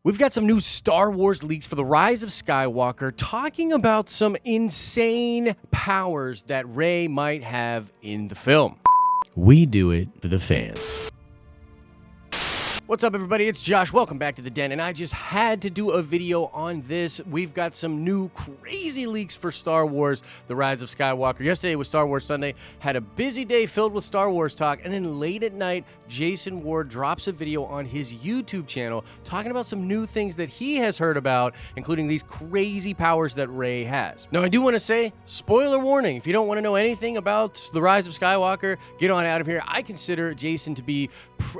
We've got some new Star Wars leaks for the Rise of Skywalker talking about some insane powers that Rey might have in the film. We do it for the fans. What's up, everybody? It's Josh. Welcome back to the Den, and I just had to do a video on this. We've got some new crazy leaks for Star Wars, The Rise of Skywalker. Yesterday was Star Wars Sunday. Had a busy day filled with Star Wars talk, and then late at night, Jason Ward drops a video on his YouTube channel talking about some new things that he has heard about, including these crazy powers that Rey has. Now, I do want to say, spoiler warning, if you don't want to know anything about The Rise of Skywalker, get on out of here. I consider Jason to be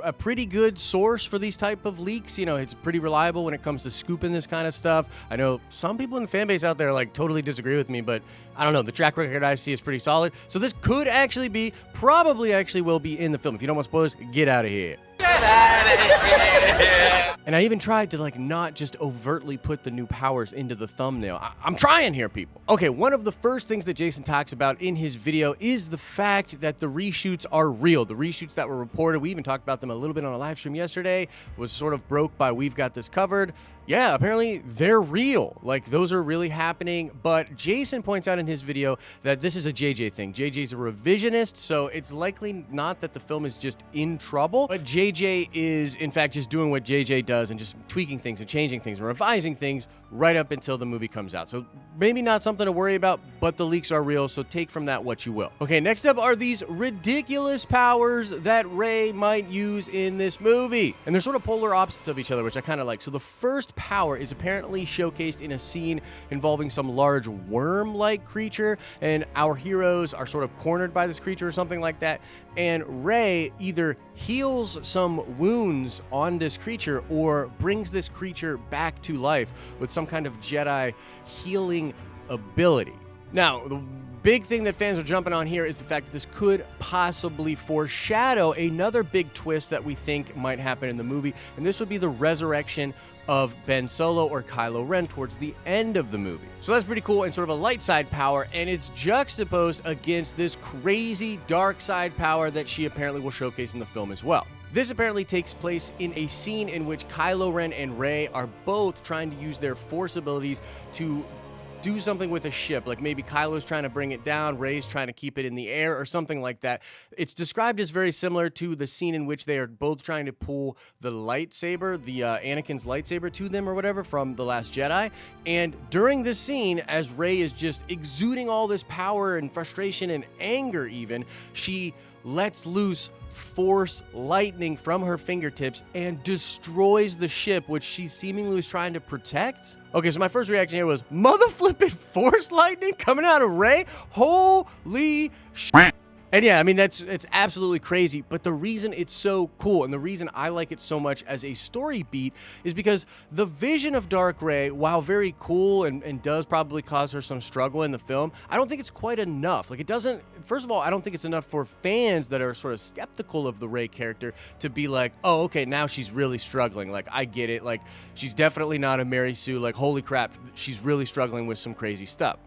a pretty good source for these type of leaks. You know, it's pretty reliable when it comes to scooping this kind of stuff. I know some people in the fan base out there like totally disagree with me, but I don't know, the track record I see is pretty solid. So this could actually be, probably actually will be in the film. If you don't want spoilers, get out of here. Get out of here. And I even tried to like not just overtly put the new powers into the thumbnail. I'm trying here, people. Okay, one of the first things that Jason talks about in his video is the fact that the reshoots are real. The reshoots that were reported, we even talked about them a little bit on a live stream yesterday, was sort of broke by We've Got This Covered. Yeah, apparently they're real. Like, those are really happening. But Jason points out in his video that this is a JJ thing. JJ's a revisionist, so it's likely not that the film is just in trouble, but JJ is, in fact, just doing what JJ does and just tweaking things and changing things and revising things right up until the movie comes out. So maybe not something to worry about, but the leaks are real, so take from that what you will. Okay, next up are these ridiculous powers that Rey might use in this movie. And they're sort of polar opposites of each other, which I kind of like. So the first power is apparently showcased in a scene involving some large worm-like creature, and our heroes are sort of cornered by this creature or something like that, and Rey either heals some wounds on this creature or brings this creature back to life with some kind of Jedi healing ability. Now, the big thing that fans are jumping on here is the fact that this could possibly foreshadow another big twist that we think might happen in the movie, and this would be the resurrection of Ben Solo or Kylo Ren towards the end of the movie. So that's pretty cool and sort of a light side power, and it's juxtaposed against this crazy dark side power that she apparently will showcase in the film as well. This apparently takes place in a scene in which Kylo Ren and Rey are both trying to use their Force abilities to do something with a ship. Like maybe Kylo's trying to bring it down, Rey's trying to keep it in the air or something like that. It's described as very similar to the scene in which they are both trying to pull the lightsaber, the Anakin's lightsaber to them or whatever from The Last Jedi. And during this scene, as Rey is just exuding all this power and frustration and anger even, she lets loose Force lightning from her fingertips and destroys the ship, which she seemingly was trying to protect. Okay, so my first reaction here was, mother flipping Force lightning coming out of Rey? Holy shit. And yeah, I mean, it's absolutely crazy, but the reason it's so cool and the reason I like it so much as a story beat is because the vision of Dark Rey, while very cool and does probably cause her some struggle in the film, I don't think it's quite enough. Like, it doesn't, first of all, I don't think it's enough for fans that are sort of skeptical of the Rey character to be like, oh, okay, now she's really struggling. Like, I get it. Like, she's definitely not a Mary Sue. Like, holy crap, she's really struggling with some crazy stuff.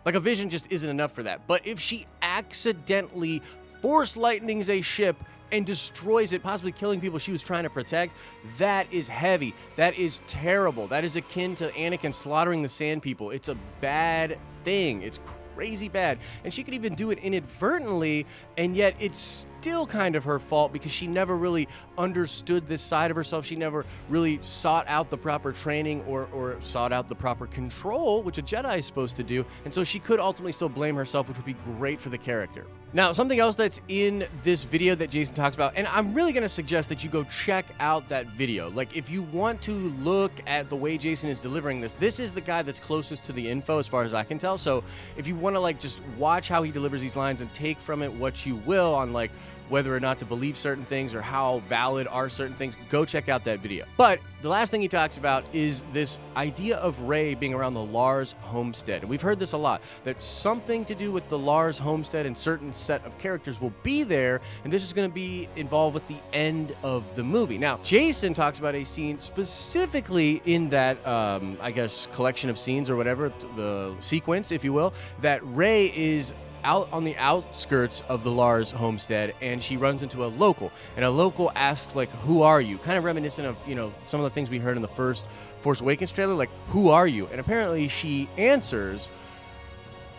Like, a vision just isn't enough for that. But if she accidentally Force lightnings a ship and destroys it, possibly killing people she was trying to protect, that is heavy. That is terrible. That is akin to Anakin slaughtering the Sand People. It's a bad thing. It's crazy bad. And she could even do it inadvertently, and yet it's still kind of her fault because she never really understood this side of herself. She never really sought out the proper training or sought out the proper control, which a Jedi is supposed to do. And so she could ultimately still blame herself, which would be great for the character. Now, something else that's in this video that Jason talks about, and I'm really going to suggest that you go check out that video. Like, if you want to look at the way Jason is delivering this, this is the guy that's closest to the info as far as I can tell. So if you want to like just watch how he delivers these lines and take from it what you will on like whether or not to believe certain things or how valid are certain things, go check out that video. But the last thing he talks about is this idea of Rey being around the Lars homestead. And we've heard this a lot, that something to do with the Lars homestead and certain set of characters will be there, and this is going to be involved with the end of the movie. Now, Jason talks about a scene specifically in that, I guess, collection of scenes or whatever, the sequence, if you will, that Rey is out on the outskirts of the Lars homestead, and she runs into a local, and a local asks, like, who are you? Kind of reminiscent of, some of the things we heard in the first Force Awakens trailer, like, who are you? And apparently she answers,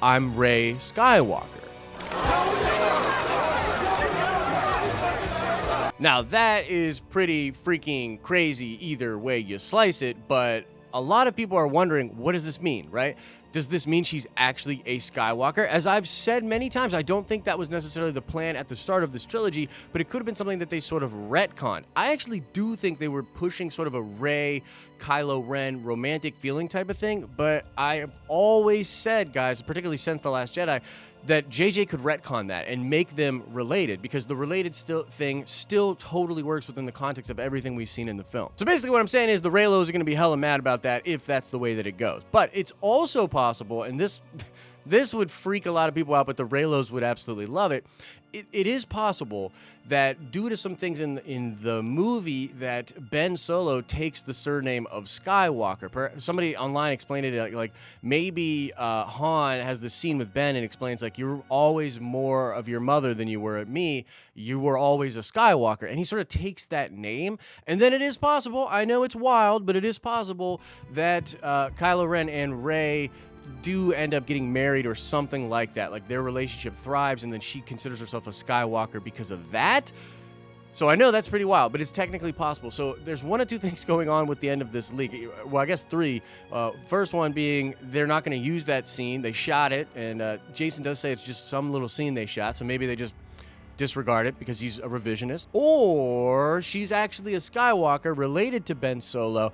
I'm Rey Skywalker. Now, that is pretty freaking crazy either way you slice it, but a lot of people are wondering, what does this mean, right? Does this mean she's actually a Skywalker? As I've said many times, I don't think that was necessarily the plan at the start of this trilogy, but it could have been something that they sort of retconned. I actually do think they were pushing sort of a Rey, Kylo Ren romantic feeling type of thing, but I have always said, guys, particularly since The Last Jedi, that JJ could retcon that and make them related, because the related thing still totally works within the context of everything we've seen in the film. So basically what I'm saying is the Reylos are going to be hella mad about that if that's the way that it goes. But it's also possible, and this would freak a lot of people out, but the Reylos would absolutely love it. It is possible that due to some things in the movie that Ben Solo takes the surname of Skywalker. Somebody online explained it like maybe Han has the scene with Ben and explains, like, you're always more of your mother than you were at me. You were always a Skywalker. And he sort of takes that name. And then it is possible, I know it's wild, but it is possible that Kylo Ren and Rey do end up getting married or something like that. Like, their relationship thrives and then she considers herself a Skywalker because of that. So I know that's pretty wild, but it's technically possible. So there's one or two things going on with the end of this leak. Well, I guess three. First one being they're not going to use that scene. They shot it, and Jason does say it's just some little scene they shot, so maybe they just disregard it because he's a revisionist. Or she's actually a Skywalker related to Ben Solo,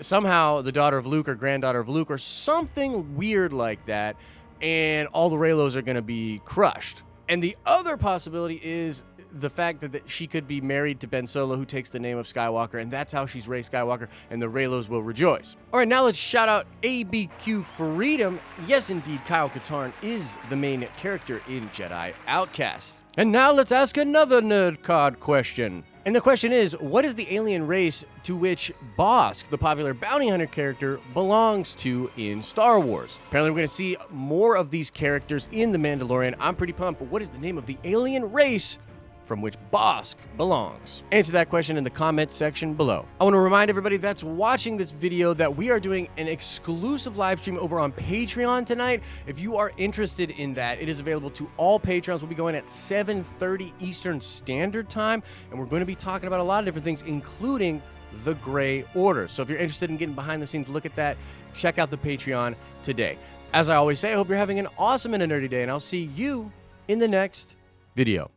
somehow the daughter of Luke or granddaughter of Luke or something weird like that, and all the Reylos are going to be crushed. And the other possibility is the fact that she could be married to Ben Solo, who takes the name of Skywalker, and that's how she's Rey Skywalker, and the Reylos will rejoice. All right, now let's shout out ABQ Freedom. Yes, indeed, Kyle Katarn is the main character in Jedi Outcast. And now let's ask another nerd card question. And the question is, what is the alien race to which Bossk, the popular bounty hunter character, belongs to in Star Wars? Apparently we're going to see more of these characters in The Mandalorian. I'm pretty pumped, but what is the name of the alien race from which Bossk belongs? Answer that question in the comment section below. I want to remind everybody that's watching this video that we are doing an exclusive live stream over on Patreon tonight. If you are interested in that, it is available to all Patreons. We'll be going at 7:30 Eastern Standard Time, and we're going to be talking about a lot of different things, including the Gray Order. So if you're interested in getting behind the scenes, look at that, check out the Patreon today. As I always say, I hope you're having an awesome and a nerdy day, and I'll see you in the next video.